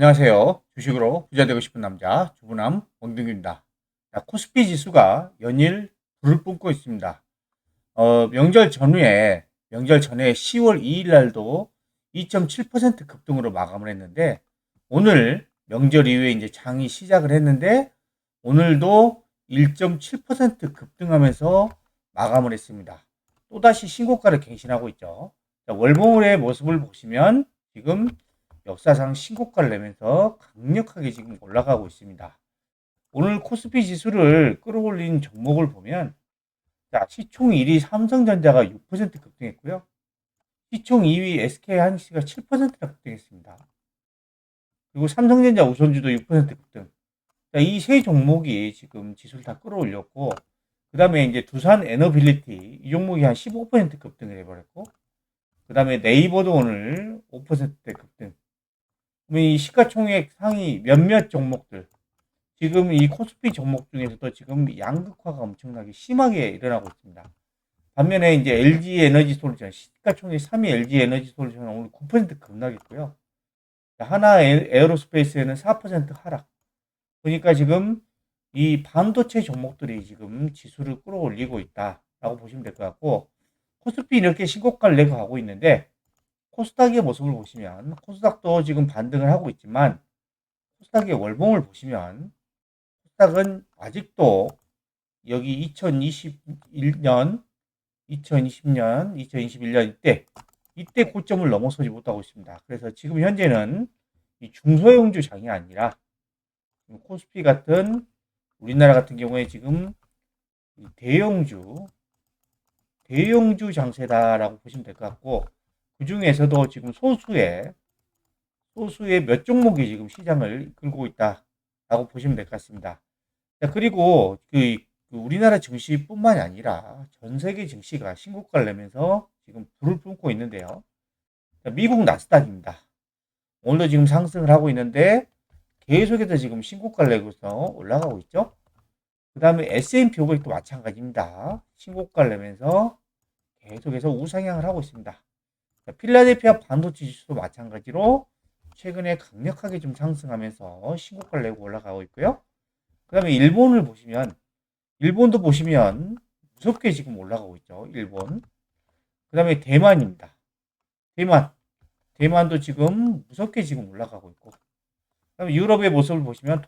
안녕하세요. 주식으로 부자 되고 싶은 남자 주부남 원동규입니다. 자, 코스피 지수가 연일 불을 뿜고 있습니다. 명절 전에 10월 2일 날도 2.7% 급등으로 마감을 했는데, 오늘 명절 이후에 이제 장이 시작을 했는데 오늘도 1.7% 급등하면서 마감을 했습니다. 또다시 신고가를 갱신하고 있죠. 자, 월봉의 모습을 보시면 지금 역사상 신고가를 내면서 강력하게 지금 올라가고 있습니다. 오늘 코스피 지수를 끌어올린 종목을 보면, 자, 시총 1위 삼성전자가 6% 급등했고요. 시총 2위 SK하이닉스가 7%나 급등했습니다. 그리고 삼성전자 우선주도 6% 급등. 이 세 종목이 지금 지수를 다 끌어올렸고, 그 다음에 이제 두산 에너빌리티 이 종목이 한 15% 급등을 해버렸고, 그 다음에 네이버도 오늘 5%대 급등. 이 시가총액 상위 몇몇 종목들, 지금 이 코스피 종목 중에서도 지금 양극화가 엄청나게 심하게 일어나고 있습니다. 반면에 이제 LG 에너지 솔루션, 시가총액 3위 LG 에너지 솔루션은 오늘 9% 급락했고요. 하나 에어로스페이스에는 4% 하락. 그러니까 지금 이 반도체 종목들이 지금 지수를 끌어올리고 있다라고 보시면 될 것 같고, 코스피 이렇게 신고가를 내고 가고 있는데, 코스닥의 모습을 보시면 코스닥도 지금 반등을 하고 있지만, 코스닥의 월봉을 보시면 코스닥은 아직도 여기 2021년, 2020년, 2021년 이때 고점을 넘어서지 못하고 있습니다. 그래서 지금 현재는 이 중소형주 장이 아니라 코스피 같은 우리나라 같은 경우에 지금 대형주 장세다라고 보시면 될 것 같고, 그 중에서도 지금 소수의 몇 종목이 지금 시장을 이끌고 있다라고 보시면 될 것 같습니다. 자, 그리고 그 우리나라 증시뿐만이 아니라 전 세계 증시가 신고가를 내면서 지금 불을 뿜고 있는데요. 자, 미국 나스닥입니다. 오늘도 지금 상승을 하고 있는데 계속해서 지금 신고가를 내고서 올라가고 있죠. 그 다음에 S&P 500도 마찬가지입니다. 신고가를 내면서 계속해서 우상향을 하고 있습니다. 자, 필라델피아 반도체 지수도 마찬가지로 최근에 강력하게 좀 상승하면서 신고가를 내고 올라가고 있고요. 그 다음에 일본도 보시면 무섭게 지금 올라가고 있죠. 일본. 그 다음에 대만입니다. 대만. 대만도 지금 무섭게 지금 올라가고 있고. 그 다음에 유럽의 모습을 보시면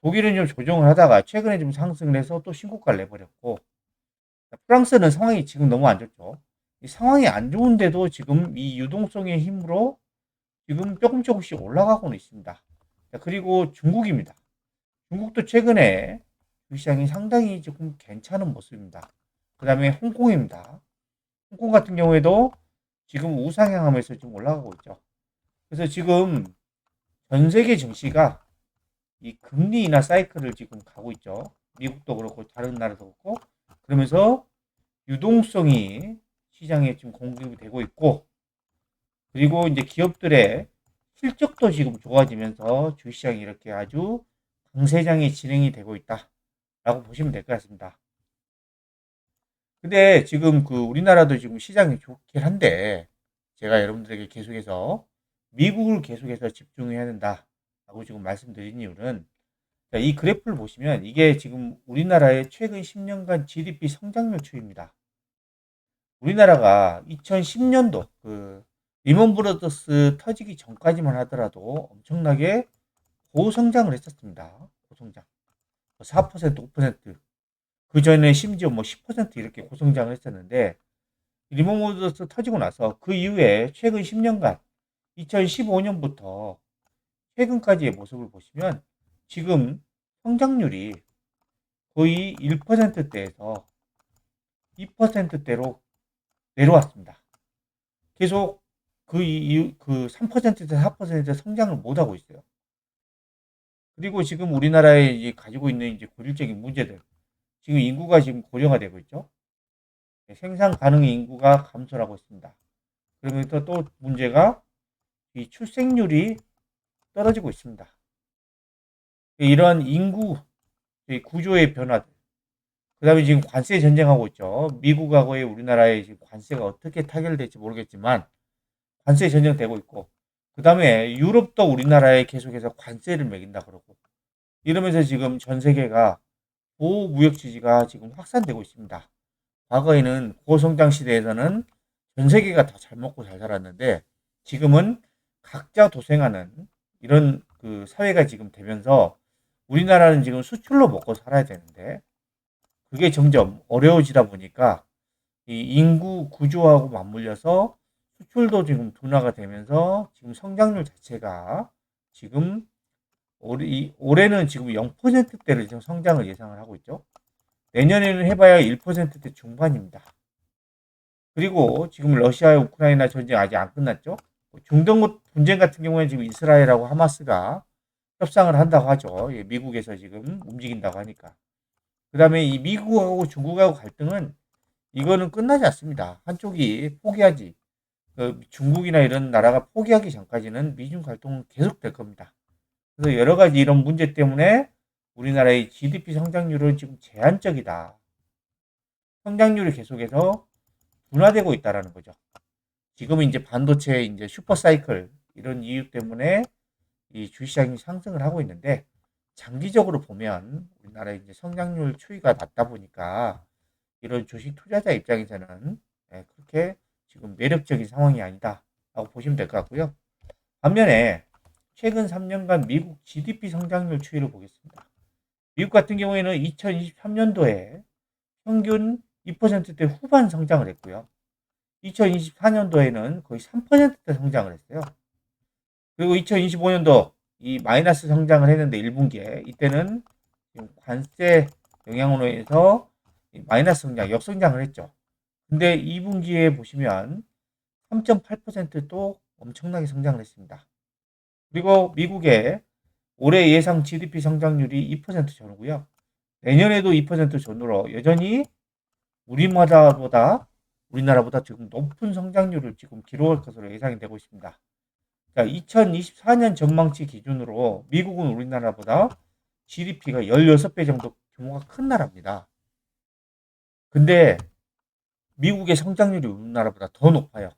독일은 좀 조정을 하다가 최근에 좀 상승을 해서 또 신고가를 내버렸고, 프랑스는 상황이 지금 너무 안 좋죠. 이 상황이 안 좋은데도 지금 이 유동성의 힘으로 지금 조금씩 올라가고는 있습니다. 그리고 중국입니다. 중국도 최근에 시장이 상당히 조금 괜찮은 모습입니다. 그 다음에 홍콩입니다. 홍콩 같은 경우에도 지금 우상향하면서 좀 올라가고 있죠. 그래서 지금 전 세계 증시가 이 금리 인하 사이클을 지금 가고 있죠. 미국도 그렇고 다른 나라도 그렇고, 그러면서 유동성이 시장에 지금 공급이 되고 있고, 그리고 이제 기업들의 실적도 지금 좋아지면서 주시장이 이렇게 아주 강세장이 진행이 되고 있다라고 보시면 될 것 같습니다. 근데 지금 그 우리나라도 지금 시장이 좋긴 한데, 제가 여러분들에게 계속해서 미국을 계속해서 집중해야 된다라고 지금 말씀드린 이유는, 이 그래프를 보시면 이게 지금 우리나라의 최근 10년간 GDP 성장률 추이입니다. 우리나라가 2010년도 그 리먼 브러더스 터지기 전까지만 하더라도 엄청나게 고성장을 했었습니다. 고성장. 4%, 5%. 그 전에 심지어 뭐 10% 이렇게 고성장을 했었는데, 리먼 브러더스 터지고 나서 그 이후에 최근 10년간 2015년부터 최근까지의 모습을 보시면 지금 성장률이 거의 1%대에서 2%대로 내려왔습니다. 계속 그 3%에서 4% 성장을 못하고 있어요. 그리고 지금 우리나라에 이제 가지고 있는 이제 고질적인 문제들, 지금 인구가 지금 고령화되고 있죠. 생산 가능 인구가 감소를 하고 있습니다. 그러면서 또 문제가 이 출생률이 떨어지고 있습니다. 이러한 인구 구조의 변화들, 그 다음에 지금 관세 전쟁하고 있죠. 미국하고의 우리나라의 지금 관세가 어떻게 타결될지 모르겠지만 관세 전쟁되고 있고, 그 다음에 유럽도 우리나라에 계속해서 관세를 매긴다 그러고 이러면서 지금 전 세계가 보호무역 지지가 지금 확산되고 있습니다. 과거에는 고성장 시대에서는 전 세계가 다 잘 먹고 잘 살았는데 지금은 각자 도생하는 이런 그 사회가 지금 되면서 우리나라는 지금 수출로 먹고 살아야 되는데 그게 점점 어려워지다 보니까 이 인구 구조하고 맞물려서 수출도 지금 둔화가 되면서 지금 성장률 자체가 지금 올해는 지금 0%대를 지금 성장을 예상을 하고 있죠. 내년에는 해봐야 1%대 중반입니다. 그리고 지금 러시아 우크라이나 전쟁 아직 안 끝났죠. 중동 분쟁 같은 경우에는 지금 이스라엘하고 하마스가 협상을 한다고 하죠. 예, 미국에서 지금 움직인다고 하니까. 그 다음에 이 미국하고 중국하고 갈등은 이거는 끝나지 않습니다. 한쪽이 포기하지. 중국이나 이런 나라가 포기하기 전까지는 미중 갈등은 계속될 겁니다. 그래서 여러 가지 이런 문제 때문에 우리나라의 GDP 성장률은 지금 제한적이다. 성장률이 계속해서 둔화되고 있다라는 거죠. 지금은 이제 반도체 이제 슈퍼사이클 이런 이유 때문에 이 주시장이 상승을 하고 있는데 장기적으로 보면 우리나라의 이제 성장률 추이가 낮다 보니까 이런 주식 투자자 입장에서는 그렇게 지금 매력적인 상황이 아니다라고 보시면 될 것 같고요. 반면에 최근 3년간 미국 GDP 성장률 추이를 보겠습니다. 미국 같은 경우에는 2023년도에 평균 2%대 후반 성장을 했고요. 2024년도에는 거의 3%대 성장을 했어요. 그리고 2025년도 이 마이너스 성장을 했는데 1분기에 이때는 관세 영향으로 해서 마이너스 성장, 역성장을 했죠. 근데 2분기에 보시면 3.8%또 엄청나게 성장을 했습니다. 그리고 미국의 올해 예상 GDP 성장률이 2% 전후고요. 내년에도 2% 전후로 여전히 우리나라보다 지금 높은 성장률을 지금 기록할 것으로 예상이 되고 있습니다. 자, 2024년 전망치 기준으로 미국은 우리나라보다 GDP가 16배 정도 규모가 큰 나라입니다. 근데 미국의 성장률이 우리나라보다 더 높아요.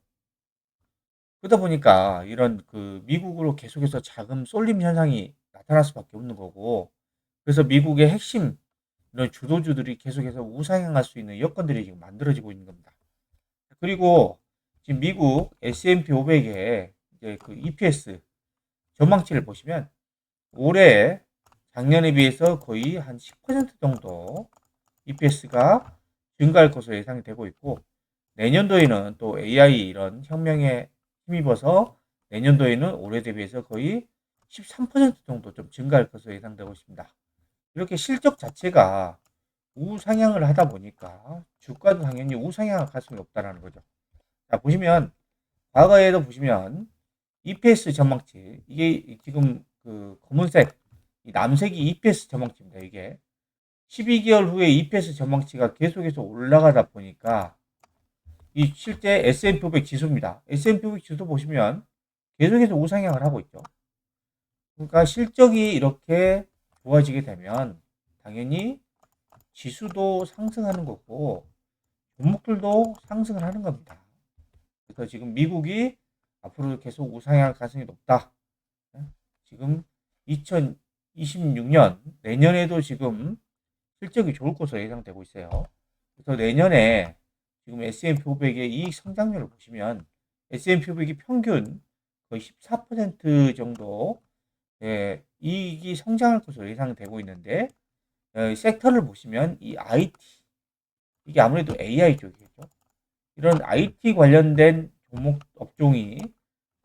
그러다 보니까 이런 그 미국으로 계속해서 자금 쏠림 현상이 나타날 수밖에 없는 거고, 그래서 미국의 핵심 이런 주도주들이 계속해서 우상향할 수 있는 여건들이 지금 만들어지고 있는 겁니다. 그리고 지금 미국 S&P 500의 이제 그 EPS 전망치를 보시면 올해 작년에 비해서 거의 한 10% 정도 EPS가 증가할 것으로 예상이 되고 있고 내년도에는 또 AI 이런 혁명에 힘입어서 내년도에는 올해 대비해서 거의 13% 정도 좀 증가할 것으로 예상되고 있습니다. 이렇게 실적 자체가 우상향을 하다 보니까 주가도 당연히 우상향할 가능성이 없다라는 거죠. 자, 보시면 과거에도 보시면 EPS 전망치 이게 지금 그 검은색 이 남색이 EPS 전망치입니다. 이게 12개월 후에 EPS 전망치가 계속해서 올라가다 보니까 이 실제 S&P 500 지수입니다. S&P 500 지수 보시면 계속해서 우상향을 하고 있죠. 그러니까 실적이 이렇게 좋아지게 되면 당연히 지수도 상승하는 거고 종목들도 상승을 하는 겁니다. 그래서 지금 미국이 앞으로 계속 우상향할 가능성이 높다. 지금 2026년 내년에도 지금 실적이 좋을 것으로 예상되고 있어요. 그래서 내년에 지금 S&P 500의 이익 성장률을 보시면 S&P 500이 평균 거의 14% 정도 이익이 성장할 것으로 예상되고 있는데 섹터를 보시면 이 IT 이게 아무래도 AI 쪽이겠죠. 이런 IT 관련된 종목 업종이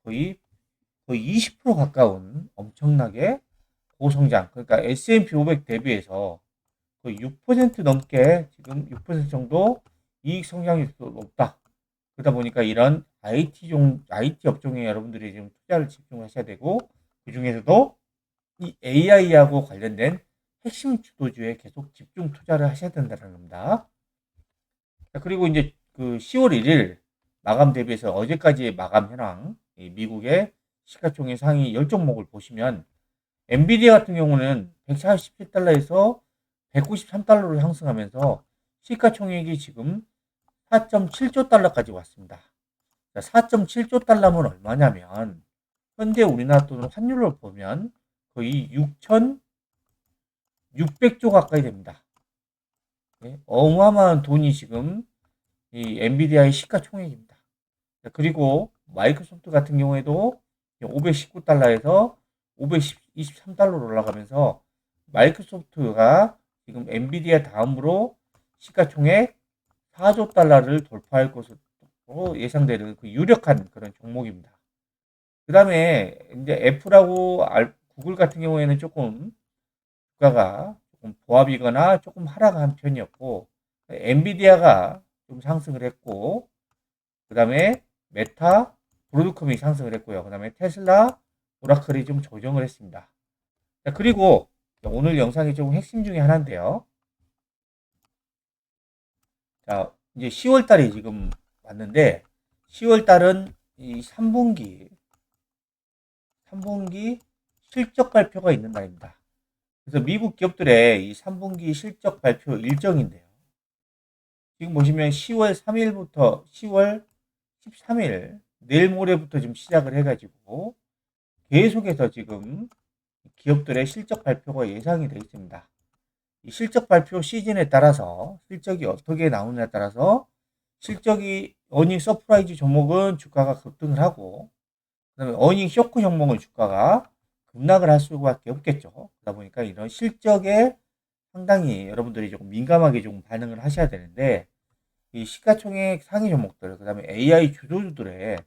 거의 20% 가까운 엄청나게 고성장. 그러니까 S&P 500 대비해서 거의 6% 넘게 지금 6% 정도 이익 성장률이 높다. 그러다 보니까 이런 IT 업종에 여러분들이 지금 투자를 집중하셔야 되고 그 중에서도 이 AI하고 관련된 핵심 주도주에 계속 집중 투자를 하셔야 된다는 겁니다. 자, 그리고 이제 그 10월 1일 마감 대비해서 어제까지의 마감 현황, 미국의 시가총액 상위 10종목을 보시면 엔비디아 같은 경우는 147달러에서 193달러로 상승하면서 시가총액이 지금 4.7조 달러까지 왔습니다. 4.7조 달러면 얼마냐면 현재 우리나라 돈으로 환율로 보면 거의 6,600조 가까이 됩니다. 예, 어마어마한 돈이 지금 이 엔비디아의 시가총액입니다. 그리고 마이크로소프트 같은 경우에도 519달러에서 523달러로 올라가면서 마이크로소프트가 지금 엔비디아 다음으로 시가총액 4조 달러를 돌파할 것으로 예상되는 그 유력한 그런 종목입니다. 그 다음에 이제 애플하고 구글 같은 경우에는 조금 주가가 조금 보합이거나 조금 하락한 편이었고, 엔비디아가 좀 상승을 했고, 그 다음에 메타, 브로드컴이 상승을 했고요. 그 다음에 테슬라, 오라클이 좀 조정을 했습니다. 자, 그리고 오늘 영상이 좀 핵심 중에 하나인데요. 자, 이제 10월 달이 지금 왔는데, 10월 달은 이 3분기 실적 발표가 있는 날입니다. 그래서 미국 기업들의 이 3분기 실적 발표 일정인데요. 지금 보시면 10월 3일부터 10월 13일, 내일 모레부터 지금 시작을 해가지고 계속해서 지금 기업들의 실적 발표가 예상이 되어 있습니다. 이 실적 발표 시즌에 따라서 실적이 어떻게 나오느냐에 따라서 실적이 어닝 서프라이즈 종목은 주가가 급등을 하고, 그다음에 어닝 쇼크 종목은 주가가 급락을 할 수밖에 없겠죠. 그러다 보니까 이런 실적에 상당히 여러분들이 조금 민감하게 좀 반응을 하셔야 되는데, 이 시가총액 상위 종목들, 그 다음에 AI 주도주들의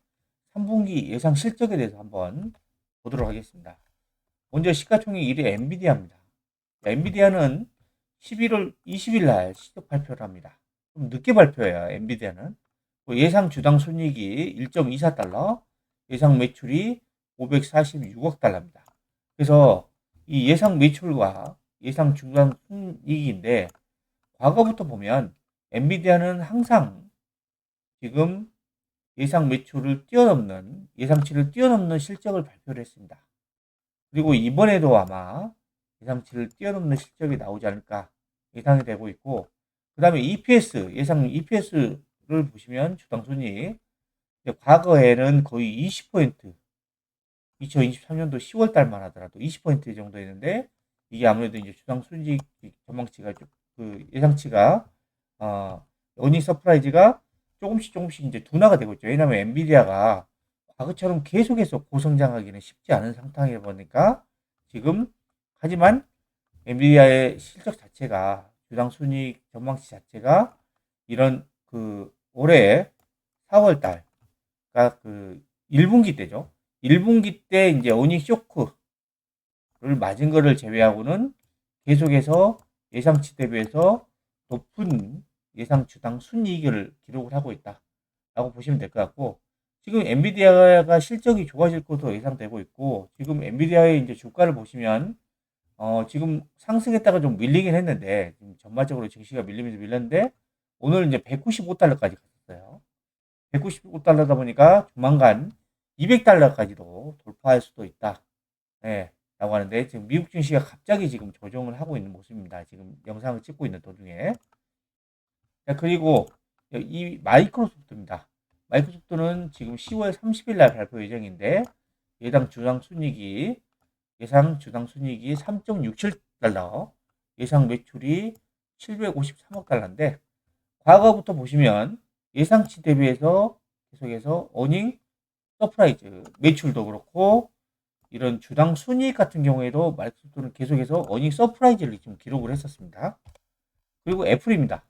3분기 예상 실적에 대해서 한번 보도록 하겠습니다. 먼저 시가총액 1위 엔비디아입니다. 엔비디아는 11월 20일 날 실적 발표를 합니다. 좀 늦게 발표해요, 엔비디아는. 예상 주당 순이익이 1.24달러, 예상 매출이 546억 달러입니다. 그래서 이 예상 매출과 예상 주당 순이익인데, 과거부터 보면 엔비디아는 항상 지금 예상 매출을 뛰어넘는, 예상치를 뛰어넘는 실적을 발표를 했습니다. 그리고 이번에도 아마 예상치를 뛰어넘는 실적이 나오지 않을까 예상이 되고 있고, 그 다음에 EPS, 예상 EPS를 보시면 주당 순이익, 과거에는 거의 20%, 2023년도 10월 달만 하더라도 20% 정도 했는데, 이게 아무래도 이제 주당 순이익 전망치가 그 예상치가 어닝 서프라이즈가 조금씩 이제 둔화가 되고 있죠. 왜냐하면 엔비디아가 과거처럼 계속해서 고성장하기는 쉽지 않은 상황이다 보니까 지금, 하지만 엔비디아의 실적 자체가, 주당 순이익 전망치 자체가 이런 그 올해 4월 달, 그러니까 그 1분기 때죠. 1분기 때 이제 어닝 쇼크를 맞은 거를 제외하고는 계속해서 예상치 대비해서 높은 예상 주당 순이익을 기록을 하고 있다라고 보시면 될 것 같고, 지금 엔비디아가 실적이 좋아질 것으로 예상되고 있고, 지금 엔비디아의 이제 주가를 보시면 지금 상승했다가 좀 밀리긴 했는데, 지금 전반적으로 증시가 밀리면서 밀렸는데, 오늘 이제 195달러까지 갔었어요. 195달러다 보니까 조만간 200달러까지도 돌파할 수도 있다. 네, 라고 하는데, 지금 미국 증시가 갑자기 지금 조정을 하고 있는 모습입니다. 지금 영상을 찍고 있는 도중에. 자, 그리고 이 마이크로소프트입니다. 마이크로소프트는 지금 10월 30일 날 발표 예정인데, 예상 주당 순이익이 3.67달러, 예상 매출이 753억 달러인데, 과거부터 보시면 예상치 대비해서 계속해서 어닝 서프라이즈, 매출도 그렇고 이런 주당 순이익 같은 경우에도 마이크로소프트는 계속해서 어닝 서프라이즈를 지금 기록을 했었습니다. 그리고 애플입니다.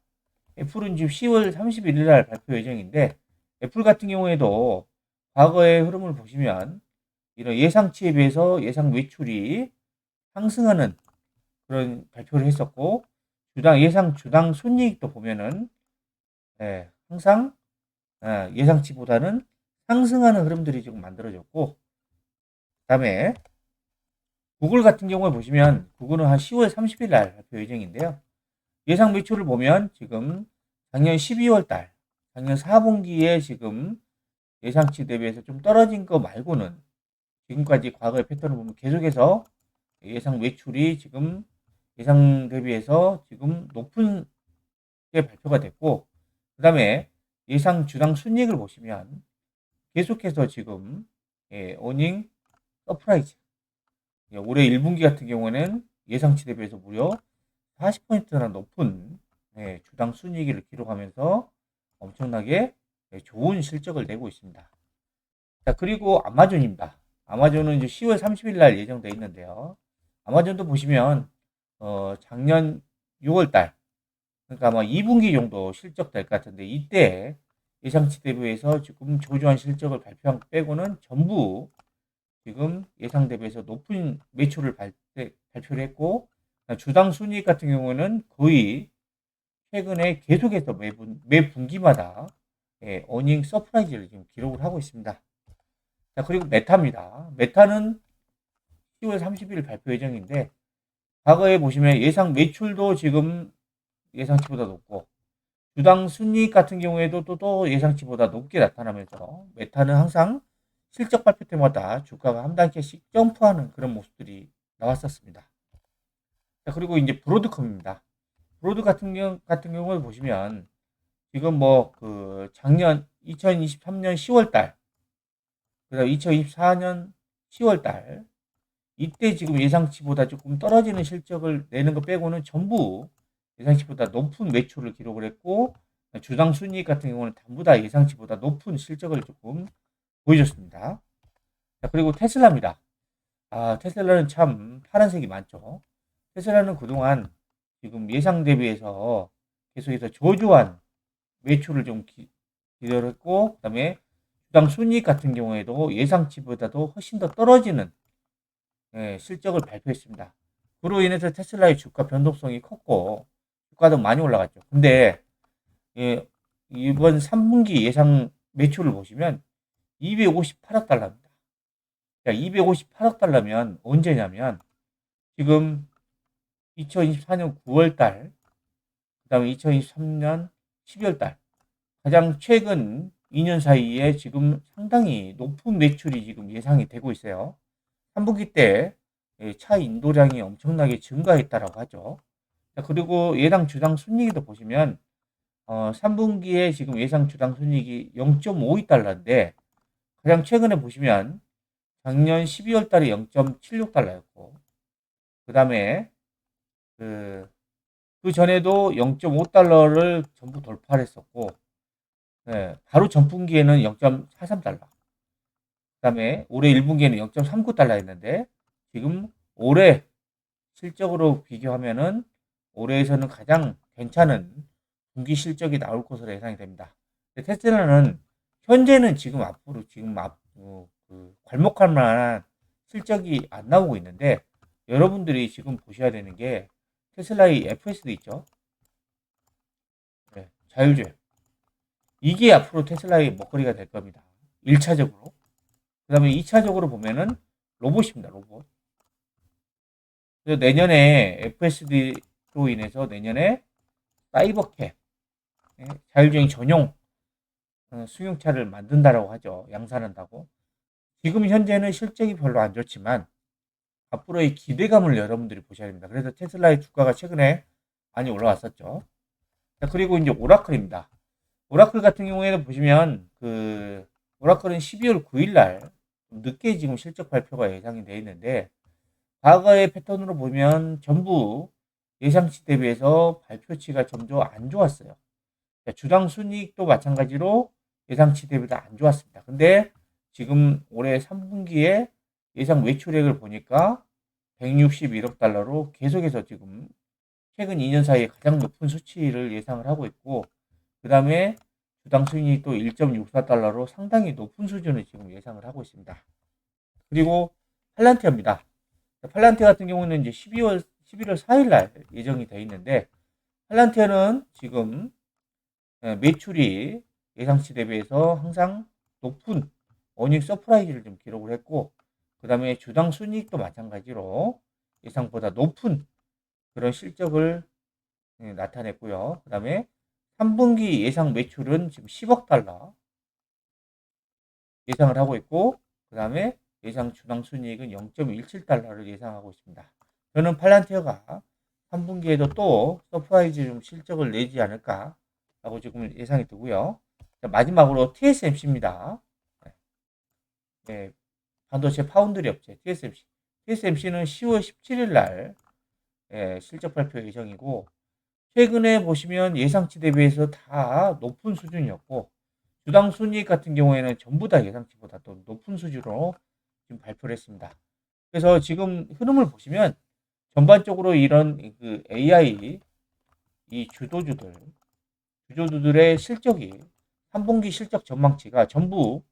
애플은 지금 10월 31일 날 발표 예정인데, 애플 같은 경우에도 과거의 흐름을 보시면 이런 예상치에 비해서 예상 매출이 상승하는 그런 발표를 했었고, 예상 주당 순이익도 보면은 항상 예상치보다는 상승하는 흐름들이 지금 만들어졌고, 그다음에 구글 같은 경우에 보시면 구글은 한 10월 30일 날 발표 예정인데요. 예상 매출을 보면 지금 작년 12월 달, 작년 4분기에 지금 예상치 대비해서 좀 떨어진 거 말고는 지금까지 과거의 패턴을 보면 계속해서 예상 매출이 지금 예상 대비해서 지금 높은 게 발표가 됐고, 그 다음에 예상 주당 순이익을 보시면 계속해서 지금 어닝 서프라이즈. 올해 1분기 같은 경우에는 예상치 대비해서 무려 40%나 높은 주당 순이익을 기록하면서 엄청나게 좋은 실적을 내고 있습니다. 자, 그리고 아마존입니다. 아마존은 이제 10월 30일 날 예정되어 있는데요. 아마존도 보시면 작년 6월 달, 그러니까 아마 2분기 정도 실적 될 것 같은데, 이때 예상치 대비해서 지금 조조한 실적을 발표한 것 빼고는 전부 지금 예상 대비해서 높은 매출을 발표를 했고, 주당 순이익 같은 경우는 거의 최근에 계속해서 매 분기마다 어닝 서프라이즈를 지금 기록을 하고 있습니다. 자, 그리고 메타입니다. 메타는 10월 30일 발표 예정인데, 과거에 보시면 예상 매출도 지금 예상치보다 높고, 주당 순이익 같은 경우에도 또 예상치보다 높게 나타나면서, 메타는 항상 실적 발표 때마다 주가가 한 단계씩 점프하는 그런 모습들이 나왔었습니다. 자, 그리고 이제 브로드컴입니다. 브로드 같은 경우를 보시면, 지금 작년 2023년 10월 달, 그다음 2024년 10월 달, 이때 지금 예상치보다 조금 떨어지는 실적을 내는 것 빼고는 전부 예상치보다 높은 매출을 기록을 했고, 주당 순이익 같은 경우는 전부 다 예상치보다 높은 실적을 조금 보여줬습니다. 자, 그리고 테슬라입니다. 테슬라는 참 파란색이 많죠. 테슬라는 그동안 지금 예상 대비해서 계속해서 저조한 매출을 좀 기록했고, 그다음에 주당 순이익 같은 경우에도 예상치보다도 훨씬 더 떨어지는 실적을 발표했습니다. 그로 인해서 테슬라의 주가 변동성이 컸고 주가도 많이 올라갔죠. 근데 이번 3분기 예상 매출을 보시면 258억 달러입니다. 258억 달러면 언제냐면 지금 2024년 9월 달, 그다음에 2023년 12월 달, 가장 최근 2년 사이에 지금 상당히 높은 매출이 지금 예상이 되고 있어요. 3분기 때 차 인도량이 엄청나게 증가했다라고 하죠. 그리고 예상 주당 순이익도 보시면 3분기에 지금 예상 주당 순이익이 0.52달러인데 가장 최근에 보시면 작년 12월 달에 0.76달러였고 그 다음에 그 전에도 0.5달러를 전부 돌파를 했었고 바로 전분기에는 0.43달러, 그 다음에 올해 1분기에는 0.39달러였는데 지금 올해 실적으로 비교하면은 올해에서는 가장 괜찮은 분기 실적이 나올 것으로 예상이 됩니다. 테슬라는 현재는 지금 앞으로 지금 괄목할 만한 실적이 안 나오고 있는데 여러분들이 지금 보셔야 되는 게 테슬라의 FSD 있죠? 자율주행. 이게 앞으로 테슬라의 먹거리가 될 겁니다. 1차적으로. 그 다음에 2차적으로 보면은 로봇입니다. 로봇. 그래서 내년에 FSD로 인해서 내년에 사이버캡, 자율주행 전용 승용차를 만든다라고 하죠. 양산한다고. 지금 현재는 실적이 별로 안 좋지만 앞으로의 기대감을 여러분들이 보셔야 됩니다. 그래서 테슬라의 주가가 최근에 많이 올라왔었죠. 자, 그리고 이제 오라클입니다. 오라클 같은 경우에는 보시면 오라클은 12월 9일 날 늦게 지금 실적 발표가 예상이 되어 있는데 과거의 패턴으로 보면 전부 예상치 대비해서 발표치가 점점 안 좋았어요. 주당 순이익도 마찬가지로 예상치 대비보다 안 좋았습니다. 근데 지금 올해 3분기에 예상 매출액을 보니까 161억 달러로 계속해서 지금 최근 2년 사이에 가장 높은 수치를 예상을 하고 있고 그 다음에 주당 순이익도 1.64달러로 상당히 높은 수준을 지금 예상을 하고 있습니다. 그리고 팔란티어입니다. 팔란티어 같은 경우는 이제 11월 4일 날 예정이 되어 있는데 팔란티어는 지금 매출이 예상치 대비해서 항상 높은 어닝 서프라이즈를 좀 기록을 했고 그 다음에 주당 순이익도 마찬가지로 예상보다 높은 그런 실적을 나타냈고요. 그 다음에 3분기 예상 매출은 지금 10억 달러 예상을 하고 있고 그 다음에 예상 주당 순이익은 0.17달러를 예상하고 있습니다. 저는 팔란티어가 3분기에도 또 서프라이즈 좀 실적을 내지 않을까 라고 지금 예상이 되고요. 자, 마지막으로 TSMC입니다. 네, 반도체 파운드리 업체 TSMC. TSMC는 10월 17일 날 실적 발표 예정이고, 최근에 보시면 예상치 대비해서 다 높은 수준이었고, 주당 순이익 같은 경우에는 전부 다 예상치보다 더 높은 수준으로 지금 발표를 했습니다. 그래서 지금 흐름을 보시면 전반적으로 이런 그 AI 이 주도주들의 실적이 3분기 실적 전망치가 전부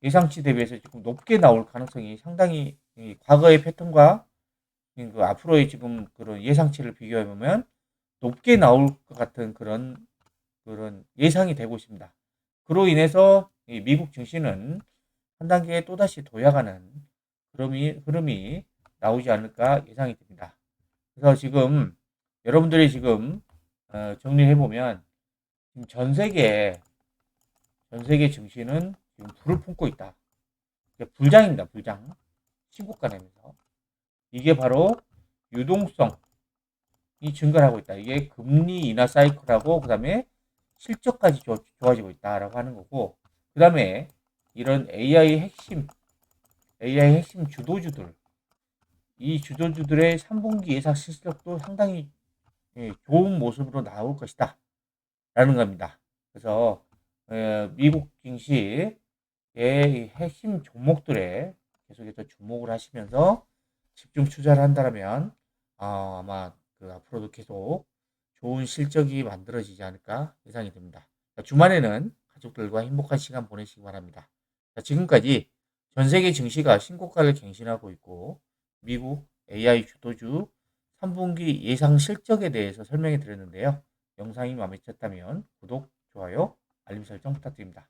예상치 대비해서 조금 높게 나올 가능성이 상당히 과거의 패턴과 그 앞으로의 지금 그런 예상치를 비교해 보면 높게 나올 것 같은 그런 예상이 되고 있습니다. 그로 인해서 이 미국 증시는 한 단계 또다시 도약하는 흐름이 나오지 않을까 예상이 됩니다. 그래서 지금 여러분들이 지금 정리해 보면 지금 전 세계 증시는 지금 불을 품고 있다. 불장입니다. 불장. 신고가 내면서 이게 바로 유동성이 증가를 하고 있다. 이게 금리 인하 사이클하고 그다음에 실적까지 좋아지고 있다라고 하는 거고, 그다음에 이런 AI 핵심 주도주들, 이 주도주들의 3분기 예상 실적도 상당히 좋은 모습으로 나올 것이다 라는 겁니다. 그래서 미국 증시의 핵심 종목들에 계속해서 주목을 하시면서 집중 투자를 한다면 아마 그 앞으로도 계속 좋은 실적이 만들어지지 않을까 예상이 됩니다. 주말에는 가족들과 행복한 시간 보내시기 바랍니다. 지금까지 전 세계 증시가 신고가를 갱신하고 있고, 미국 AI 주도주 3분기 예상 실적에 대해서 설명해 드렸는데요. 영상이 마음에 드셨다면 구독, 좋아요, 알림 설정 부탁드립니다.